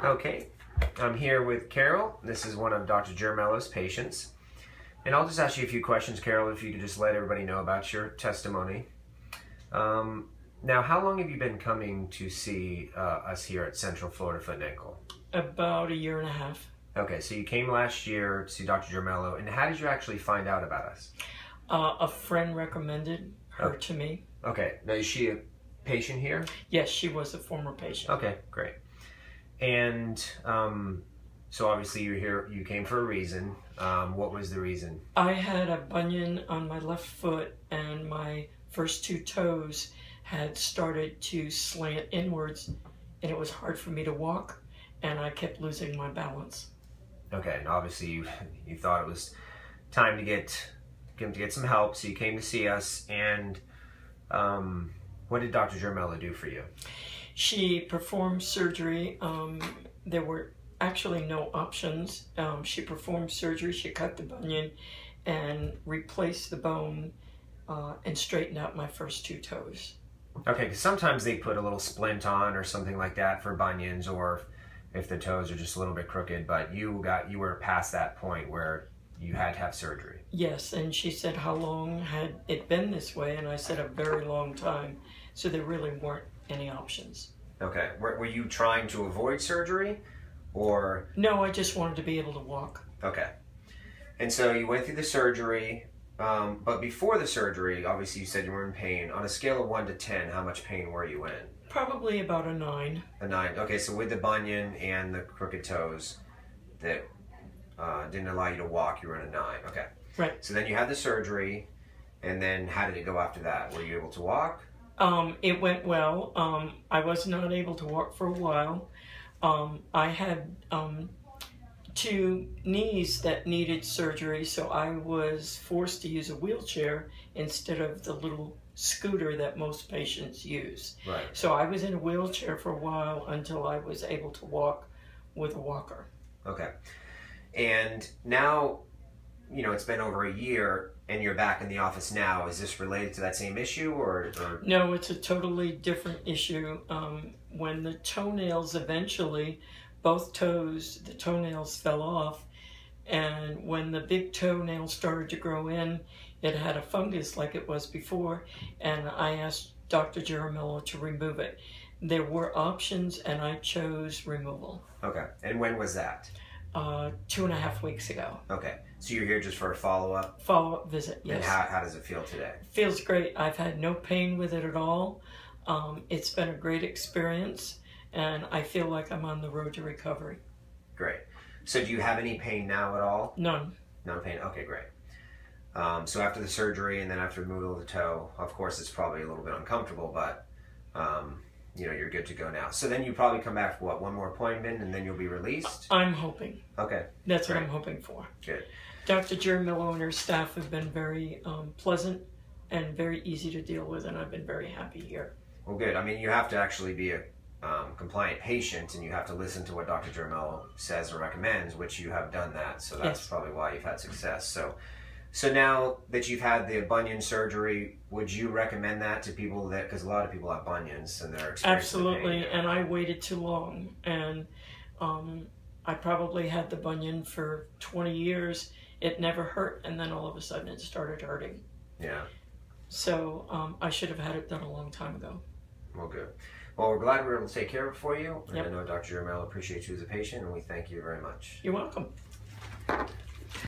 Okay, I'm here with Carol. This is one of Dr. Jaramillo's patients. And I'll just ask you a few questions, Carol, if you could just let everybody know about your testimony. Now, how long have you been coming to see us here at Central Florida Foot and Ankle? About 1.5 years. Okay, so you came last year to see Dr. Jaramillo, and how did you actually find out about us? A friend recommended her to me. Okay, now is she a patient here? Yes, she was a former patient. Okay, great. And so obviously you're here, you came for a reason. What was the reason? I had a bunion on my left foot and my first 2 toes had started to slant inwards, and it was hard for me to walk, and I kept losing my balance. Okay, and obviously you thought it was time to get some help, so you came to see us. And what did Dr. Jaramillo do for you? She performed surgery. There were actually no options. She performed surgery. She cut the bunion and replaced the bone and straightened out my first 2 toes. Okay, because sometimes they put a little splint on or something like that for bunions, or if the toes are just a little bit crooked, but you were past that point where you had to have surgery. Yes, and she said, how long had it been this way? And I said, a very long time. So there really weren't any options. Okay, were you trying to avoid surgery, or? No, I just wanted to be able to walk. Okay, and so you went through the surgery, but before the surgery, obviously you said you were in pain. On a scale of 1 to 10, how much pain were you in? Probably about a 9. A 9. Okay, so with the bunion and the crooked toes that didn't allow you to walk, you were in a 9. Okay. Right. So then you had the surgery, and then how did it go after that? Were you able to walk? It went well. I was not able to walk for a while. I had 2 knees that needed surgery, so I was forced to use a wheelchair instead of the little scooter that most patients use. Right. So I was in a wheelchair for a while until I was able to walk with a walker. Okay. And now, you know, it's been over a year and you're back in the office now. Is this related to that same issue, or? No, it's a totally different issue. When the toenails eventually, both toes, the toenails fell off, and when the big toenail started to grow in, it had a fungus like it was before, and I asked Dr. Jaramillo to remove it. There were options, and I chose removal. Okay. And when was that? 2.5 weeks ago. Okay. So you're here just for a follow-up? Follow-up visit, yes. And how does it feel today? Feels great. I've had no pain with it at all. It's been a great experience, and I feel like I'm on the road to recovery. Great. So do you have any pain now at all? None. No pain? Okay, great. So after the surgery and then after removal of the toe, of course it's probably a little bit uncomfortable, but you know, you're good to go now. So then you probably come back for what, 1 more appointment and then you'll be released? I'm hoping. Okay. That's great. what I'm hoping for. Good. Dr. Jaramillo and her staff have been very pleasant and very easy to deal with, and I've been very happy here. Well, good. I mean, you have to actually be a compliant patient, and you have to listen to what Dr. Jaramillo says or recommends, which you have done that, so that's Yes. probably why you've had success. So now that you've had the bunion surgery, would you recommend that to people that, because a lot of people have bunions and they're experiencing Absolutely, pain? and I waited too long, and I probably had the bunion for 20 years. It never hurt, and then all of a sudden it started hurting. Yeah. So I should have had it done a long time ago. Well, good. Well, we're glad we were able to take care of it for you. And Yep. I know Dr. Jaramillo appreciates you as a patient, and we thank you very much. You're welcome.